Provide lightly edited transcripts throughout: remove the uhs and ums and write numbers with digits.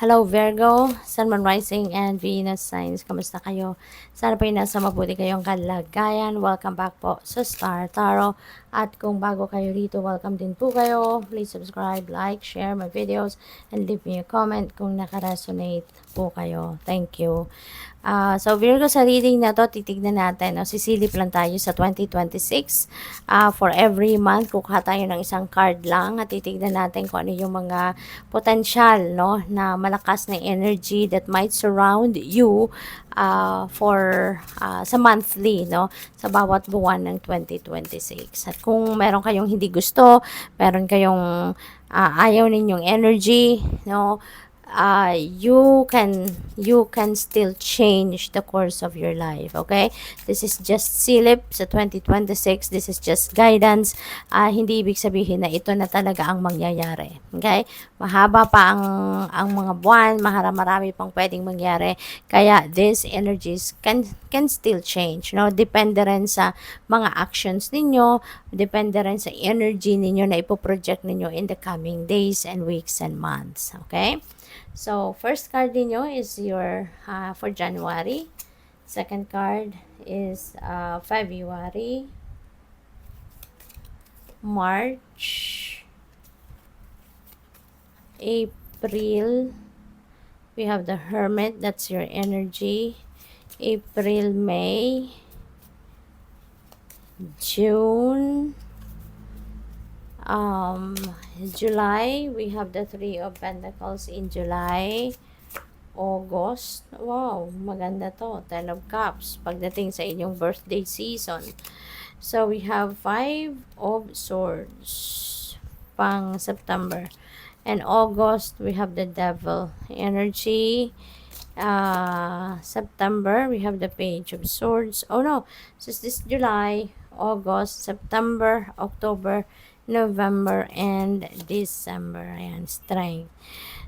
Hello Virgo, Sun, Moon, Rising, and Venus signs. Kamusta kayo? Sana po nasa mabuti kayong kalagayan. Welcome back po sa Star Tarot. At kung bago kayo rito, welcome din po kayo. Please subscribe, like, share my videos, and leave me a comment kung nakaresonate po kayo. Thank you. So Virgo, sa reading na to, titignan natin. No? Sisilip lang tayo sa 2026. For every month, kukuha tayo ng isang card lang at titignan natin kung ano yung mga potential, no, na malakas na energy that might surround you sa monthly, no, sa bawat buwan ng 2026. At kung meron kayong hindi gusto, meron kayong ayaw ninyong energy, no, you can still change the course of your life. Okay, this is just silip sa 2026. This is just guidance. Hindi ibig sabihin na ito na talaga ang mangyayari. Okay, mahaba pa ang mga buwan, marami pang pwedeng mangyari, kaya these energies can still change, no, depende rin sa mga actions ninyo, depende rin sa energy ninyo na ipoproject ninyo in the coming days and weeks and months. Okay, so, first card niyo is your for January. Second card is February, March, April. We have the Hermit, that's your energy. April, May, June, July. We have the Three of Pentacles in July. August. Wow, maganda to. Ten of Cups. Pagdating sa inyong birthday season. So, we have Five of Swords. Pang September. And August, we have the Devil energy. September, we have the Page of Swords. Oh no, so this July, August, September, October, November, and December. Ayan, Strength.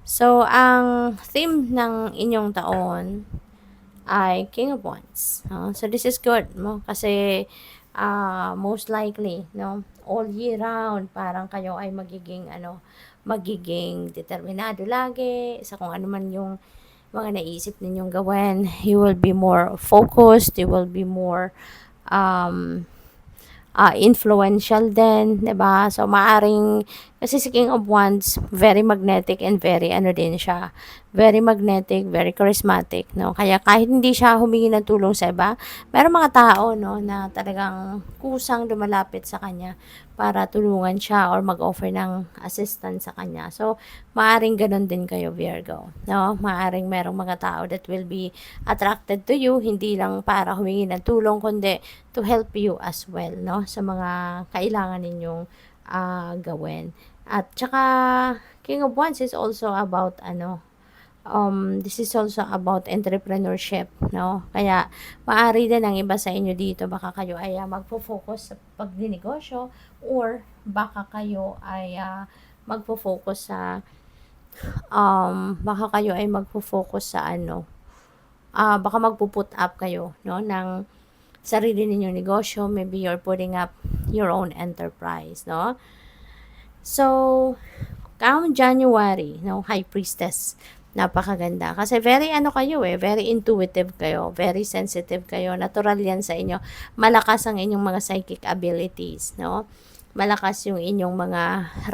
So, ang theme ng inyong taon ay King of Wands. So, this is good, no? Kasi, most likely, no? All year round, parang kayo ay magiging determinado lagi sa kung ano man yung mga naisip ninyong gawin. You will be more focused, you will be more um, influential din, 'di ba? So maaring kasi si King of Wands very magnetic and very din siya. Very magnetic, very charismatic, no? Kaya kahit hindi siya humingi ng tulong sa iba, meron mga tao, no, na talagang kusang lumalapit sa kanya para tulungan siya or mag-offer ng assistance sa kanya. So, maaring ganun din kayo, Virgo, no? Maaring merong mga tao that will be attracted to you, hindi lang para humingi ng tulong, kundi to help you as well, no? Sa mga kailangan ninyong gawin. At saka, King of Wands is also about this is also about entrepreneurship, no? Kaya, maaari din ang iba sa inyo dito, baka kayo ay magfo-focus sa pagdinegosyo or baka kayo ay magfo-focus sa baka kayo ay magfo-focus sa baka magpo-put up kayo, no, ng sarili ninyong negosyo. Maybe you're putting up your own enterprise, no? So, come January, no, High Priestess. Napakaganda. Kasi very kayo very intuitive kayo, very sensitive kayo. Natural yan sa inyo. Malakas ang inyong mga psychic abilities, no? Malakas yung inyong mga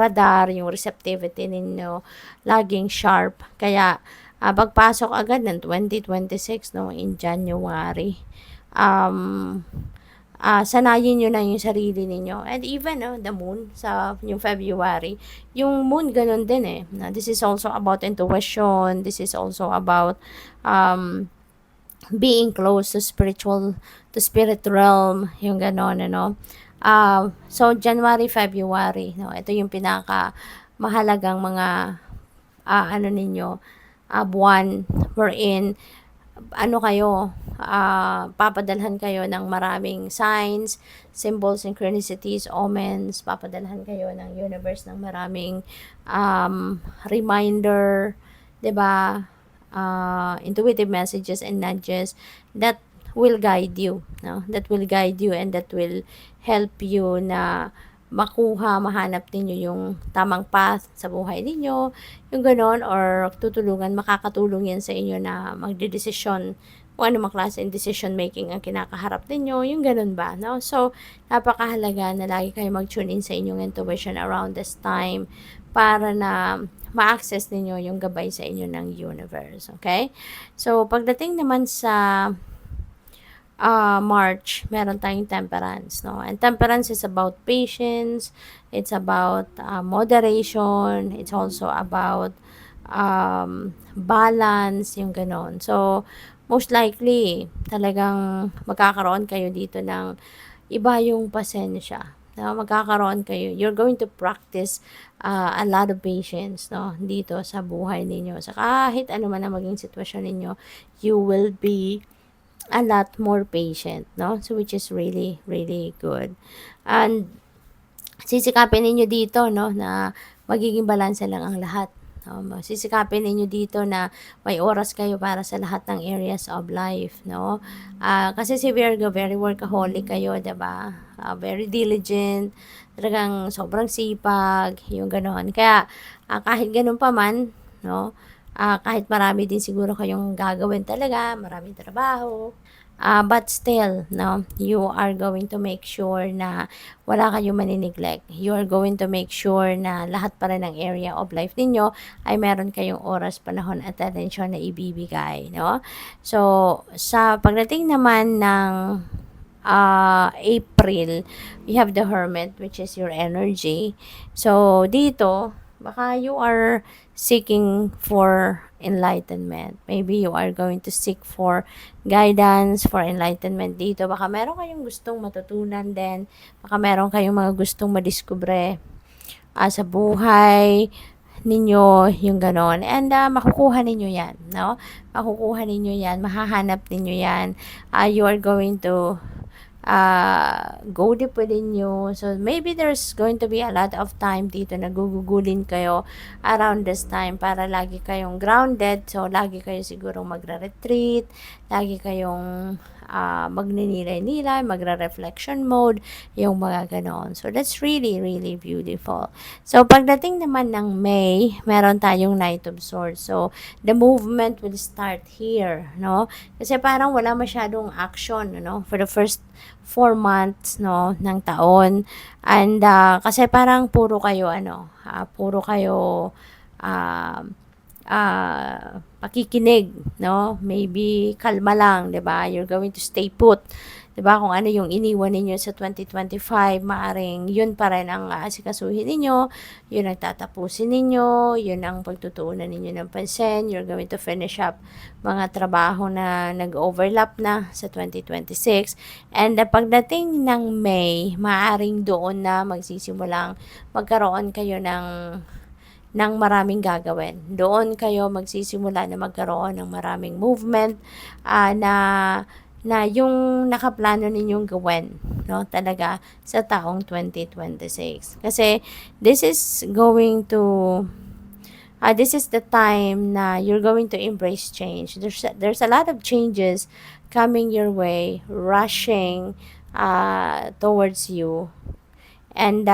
radar, yung receptivity ninyo, laging sharp. Kaya, pagpasok agad ng 2026, no, in January, sanayin nyo na yung sarili ninyo. And even, the moon, sa yung February, yung moon, ganun din eh. This is also about intuition. This is also about being close to spirit realm, yung ganon, so, January, February, no, ito yung pinaka mahalagang mga, ninyo, buwan wherein, kayo, papadalhan kayo ng maraming signs, symbols, synchronicities, omens, papadalhan kayo ng universe ng maraming reminder, 'di ba? Intuitive messages and nudges that will guide you, no? That will guide you and that will help you na makuha, mahanap ninyo yung tamang path sa buhay ninyo, yung gano'n, or makakatulong yan sa inyo na magdedesisyon kung ano mang klase ng decision making ang kinakaharap ninyo, yung gano'n ba, no? So, napakahalaga na lagi kayo mag-tune in sa inyong intuition around this time para na ma-access ninyo yung gabay sa inyo ng universe, okay? So, pagdating naman sa March, meron tayong temperance, no? And temperance is about patience, it's about moderation, it's also about balance, yung ganon. So, most likely, talagang magkakaroon kayo dito ng iba yung pasensya. No? Magkakaroon kayo, you're going to practice a lot of patience, no? Dito sa buhay ninyo. Sa kahit ano man ang maging sitwasyon ninyo, you will be a lot more patient, no? So, which is really, really good. And, sisikapin ninyo dito, no, na magiging balanse lang ang lahat. Sisikapin ninyo dito na may oras kayo para sa lahat ng areas of life, no? Kasi si Virgo, very workaholic kayo, diba? Very diligent, talagang sobrang sipag, yung gano'n. Kaya, kahit ganun pa man, no, kahit marami din siguro kayong gagawin talaga, maraming trabaho, but still, no, you are going to make sure na wala kayong manineglect. You are going to make sure na lahat pa rin ng area of life ninyo ay meron kayong oras, panahon at attention na ibibigay, no? So, sa pagdating naman ng April, we have the Hermit, which is your energy. So, dito, baka you are seeking for enlightenment. Maybe you are going to seek for guidance, for enlightenment dito. Baka meron kayong gustong matutunan din. Baka meron kayong mga gustong madiskubre sa buhay ninyo, yung ganon. And makukuha ninyo yan, no? Makukuha ninyo yan, mahahanap ninyo yan. You are going to go deep within you. So, maybe there's going to be a lot of time dito na gugugulin kayo around this time para lagi kayong grounded. So, lagi kayo siguro magre-retreat, lagi kayong magninilay-nilay, magre-reflection mode, yung mga ganon. So, that's really, really beautiful. So, pagdating naman ng May, meron tayong Knight of Swords. So, the movement will start here, no? Kasi parang wala masyadong action, no? For the first 4 months, no, ng taon. And, kasi parang puro kayo, puro kayo, pakikinig, no? Maybe kalma lang, 'di ba? You're going to stay put. 'Di ba? Kung ano yung iniwan ninyo sa 2025, maaring 'yun pa rin ang aasikasuhin ninyo, 'yun ang tatapusin ninyo, 'yun ang pagtutuunan ninyo ng pansin. You're going to finish up mga trabaho na nag-overlap na sa 2026. And pagdating ng May, maaring doon na magsisimulang magkaroon kayo ng maraming gagawin. Doon kayo magsisimula na magkaroon ng maraming movement na yung nakaplano ninyong gawin, no, talaga sa taong 2026. Kasi this is going to this is the time na you're going to embrace change. There's a lot of changes coming your way, rushing towards you. And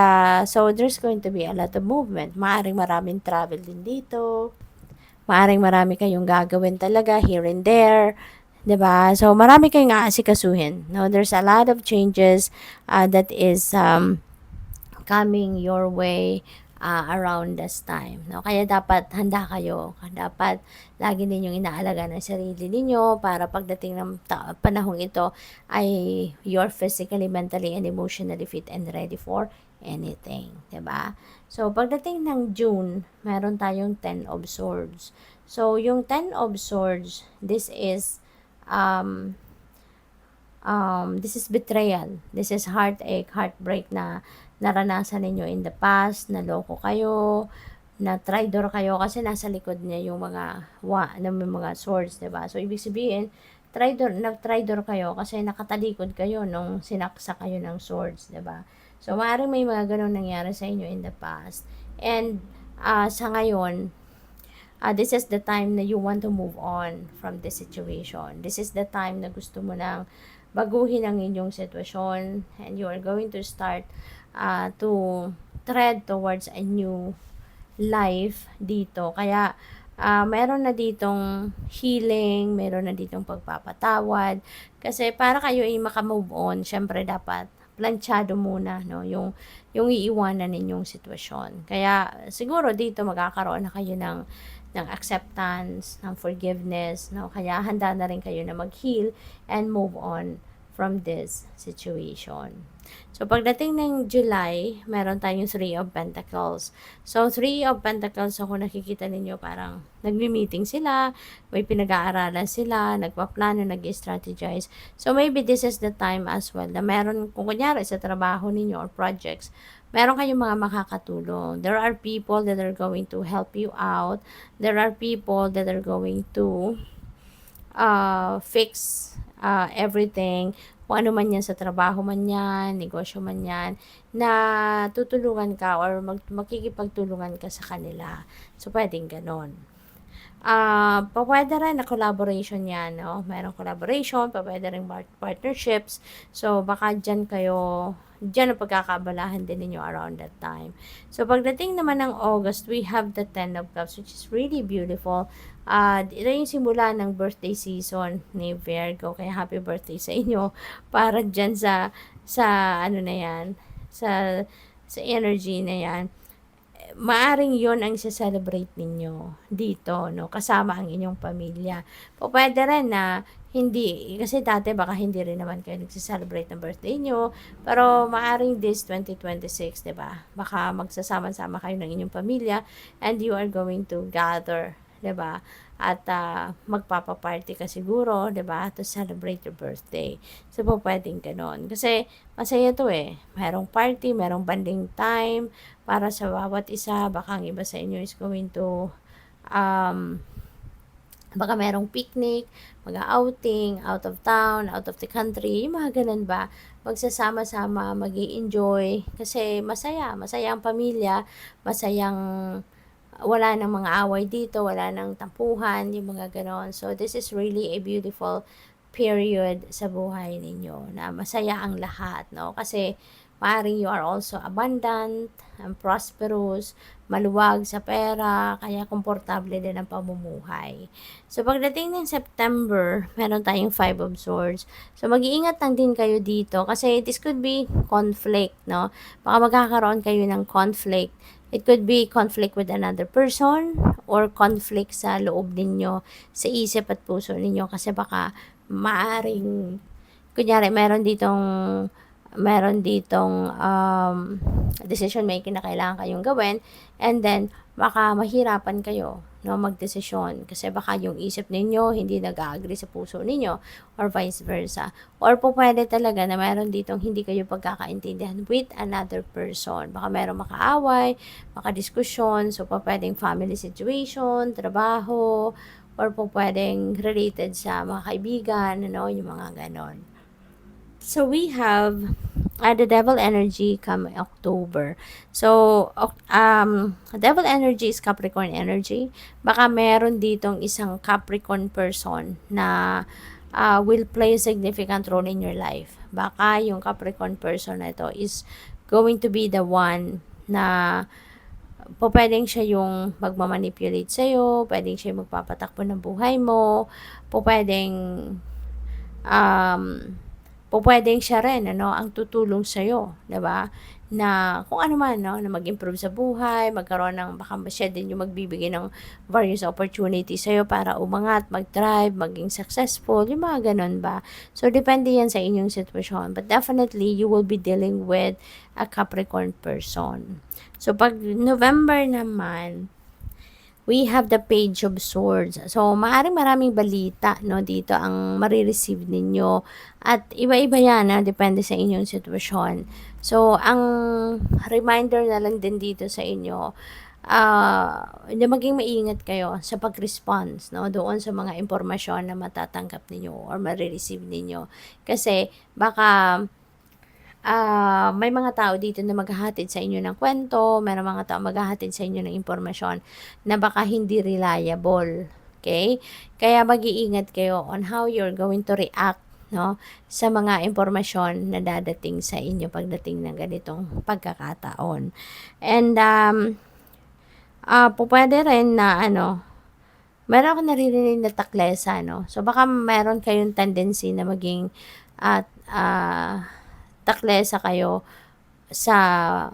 so there's going to be a lot of movement. Maaring maraming travel din dito. Maaring marami kayong gagawin talaga here and there. 'Di ba? So marami kayong aasikasuhin. No, there's a lot of changes that is coming your way around this time. No? Kaya dapat handa kayo. Dapat lagi ninyong inaalaga ng sarili ninyo para pagdating ng panahong ito ay you're physically, mentally, and emotionally fit and ready for anything. Diba? So, pagdating ng June, meron tayong 10 of Swords. So, yung 10 of Swords, this is betrayal. This is heartache, heartbreak na naranasan ninyo in the past, naloko kayo, na traitor kayo kasi nasa likod niya yung mga swords, 'di ba? So ibig sabihin, nag-traitor kayo kasi nakatalikod kayo nung sinaksa kayo ng swords, 'di ba? So maaaring may mga ganun nangyari sa inyo in the past. And sa ngayon, this is the time na you want to move on from this situation. This is the time na gusto mo nang baguhin ang inyong sitwasyon and you are going to start to tread towards a new life dito. Kaya, meron na ditong healing, meron na ditong pagpapatawad. Kasi para kayo ay maka-move on, syempre dapat planchado muna, no, yung iiwanan ninyong sitwasyon. Kaya siguro dito magkakaroon na kayo ng acceptance, ng forgiveness, no. Kaya handa na rin kayo na mag-heal and move on from this situation. So, pagdating ng July, meron tayong Three of Pentacles. So, Three of Pentacles, so kung nakikita ninyo, parang nagmi-meeting sila, may pinag-aaralan sila, nagpaplano, nag-strategize. So, maybe this is the time as well na meron, kung kunyari sa trabaho ninyo or projects, meron kayong mga makakatulong. There are people that are going to help you out. There are people that are going to fix everything, kung ano man yan sa trabaho man yan, negosyo man yan, na tutulungan ka or makikipagtulungan ka sa kanila. So, pwedeng ganon. Pwede rin na collaboration yan, no? Mayroong collaboration, pwede rin partnerships. So, baka dyan ang pagkakabalahan din ninyo around that time. So, pagdating naman ng August, we have the Ten of Cups, which is really beautiful. Ito yung simula ng birthday season ni Virgo. Kaya happy birthday sa inyo. Para dyan sa ano na yan, sa energy na yan. Maaring yon ang isa-celebrate ninyo dito, no? Kasama ang inyong pamilya. Pwede rin na hindi, kasi dati baka hindi rin naman kayo nagsiselebrate ng birthday nyo, pero maaring this 2026, diba? Baka magsasama-sama kayo ng inyong pamilya and you are going to gather, diba? At magpapaparty ka siguro, diba? To celebrate your birthday. So, pwedeng ganon. Kasi, masaya to eh. Merong party, merong banding time para sa bawat isa. Baka ang iba sa inyo is going to, baka merong picnic, mag-outing, out of town, out of the country, yung mga ganun ba? Magsasama-sama, mag-i-enjoy. Kasi masaya ang pamilya, masayang wala nang mga away dito, wala nang tampuhan, yung mga ganon. So, this is really a beautiful period sa buhay ninyo na masaya ang lahat, no? Kasi, maaaring you are also abundant, and prosperous, maluwag sa pera, kaya komportable din ang pamumuhay. So, pagdating ng September, meron tayong Five of Swords. So, mag-iingat lang din kayo dito kasi this could be conflict, no? Baka magkakaroon kayo ng conflict. It could be conflict with another person or conflict sa loob ninyo, sa isip at puso ninyo kasi baka maaring, kunyari, meron ditong decision making na kailangan kayong gawin and then baka mahirapan kayo, no, magdesisyon kasi baka yung isip ninyo hindi nag-agree sa puso ninyo or vice versa. Or po pwede talaga na meron ditong hindi kayo pagkakaintindihan with another person. Baka meron makaaway, makadiskusyon, so po pwedeng family situation, trabaho, or po pwedeng related sa mga kaibigan, ano, yung mga ganon. So, we have the devil energy come October. So, devil energy is Capricorn energy. Baka meron ditong isang Capricorn person na will play a significant role in your life. Baka yung Capricorn person na ito is going to be the one na pwedeng siya yung magmamanipulate sa'yo, pwedeng siya yung magpapatakbo ng buhay mo, pwedeng pwedeng siya rin, ano, ang tutulong sa'yo, diba? Na kung ano man, no, na mag-improve sa buhay, magkaroon ng, baka siya din yung magbibigay ng various opportunities sa'yo para umangat, mag-thrive, maging successful, yung mga ganun ba? So, depende yan sa inyong sitwasyon. But definitely, you will be dealing with a Capricorn person. So, pag November naman, we have the Page of Swords. So, maraming balita, no, dito ang marireceive ninyo. At iba-iba yan, depende sa inyong sitwasyon. So, ang reminder na lang din dito sa inyo, na maging maingat kayo sa pag-response, no, doon sa mga impormasyon na matatanggap ninyo or marireceive ninyo. Kasi, baka may mga tao dito na maghahatid sa inyo ng kwento, may mga tao maghahatid sa inyo ng impormasyon na baka hindi reliable. Okay? Kaya mag-iingat kayo on how you're going to react, no, sa mga impormasyon na dadating sa inyo pagdating ng ganitong pagkakataon. And pupuwede rin na ano, meron akong naririnig na taklesa 'no. So baka meron kayong tendency na maging at taklesa kayo sa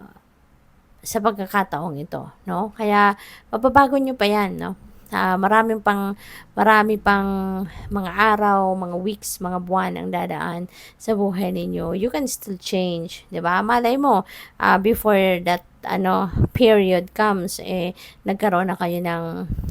pagkakataong ito 'no. Kaya mababago niyo pa 'yan 'no. Marami pang mga araw, mga weeks, mga buwan ang dadaan sa buhay ninyo. You can still change, 'di ba? Malay mo, before that ano period comes, nagkaroon na kayo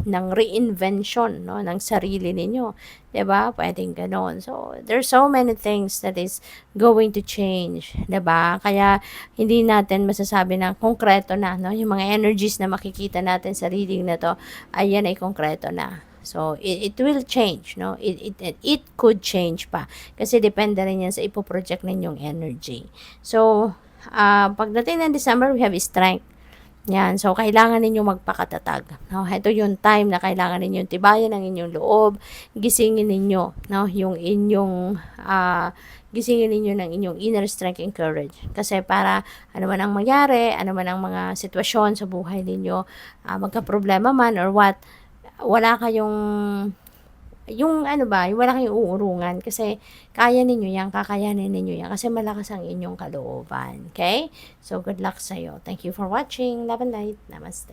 ng reinvention 'no, ng sarili ninyo, 'di ba? Puwedeng gano'n. So, there's so many things that is going to change, 'di ba? Kaya hindi natin masasabi na konkreto na 'no, yung mga energies na makikita natin sa reading na 'to, ayan ay konkreto na. So, it will change, no? It could change pa. Kasi depende rin yan sa ipo-project ninyong energy. So, pagdating ng December, we have strength. Yan. So, kailangan ninyong magpakatatag. No? Ito yung time na kailangan ninyong tibayan ang inyong loob. Gisingin ninyo, no? Yung inyong, gisingin ninyo ng inyong inner strength and courage. Kasi para ano man ang mangyari, ano man ang mga sitwasyon sa buhay ninyo, magka-problema man or what, wala kayong yung ano ba, yung wala kayong uurungan kasi kaya ninyo yan, kakayanin ninyo yan kasi malakas ang inyong kalooban. Okay? So, good luck sa'yo. Thank you for watching. Love and light. Namaste.